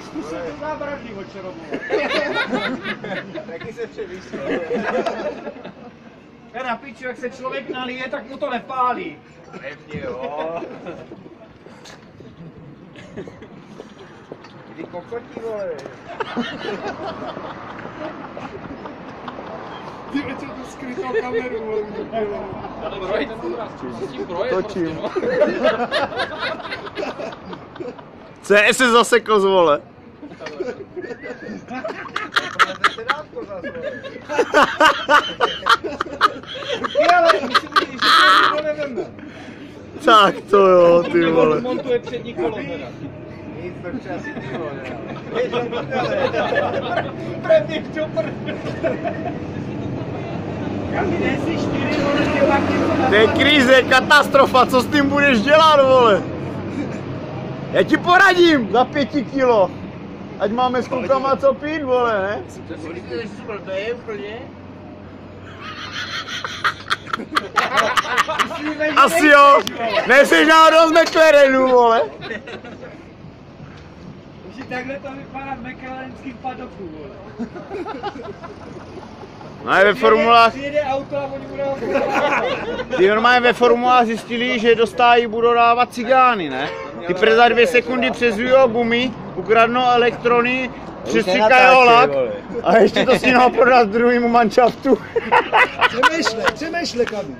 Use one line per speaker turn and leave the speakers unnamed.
zkusil to zábradlí očarovat.
Taky se převýšil.
Na piču, jak se člověk nalije, tak mu to nepálí.
Nevně, jo. Ty kokotí, vole.
Ty večer tu skrytou kameru, vole.
Projď ten obraz, s tím projet
Točím.
prostě, no.
CS se zasekl, vole.
Ale myslím, že to nevíme.
Tak to jo, ty vole.
Montuje přední kolo teda.
Nic, to chci asi ty, vole.
První v čopr. Já mi nejsi 4, vole, ty pak něco na...
To je krize, katastrofa, co s tím budeš dělat, vole? Já ti poradím za 5 kilo. Ať máme s klukama co pít, vole, ne?
To je úplně...
Asi jo, nejseš náhodou z McLarenu, vole.
Už takhle to vypadá v McLarenským padoku, vole.
No a ve formulách,
Přijede auto a oni budou...
ty normálně ve formulách zjistili, že do stájí budou dávat cigány, ne? Ty za 2 sekundy přezujou gumy, ukradnou elektrony, přestříkají lak a ještě to stínou prodat druhému manšaftu.
Přemýšlej, Kami.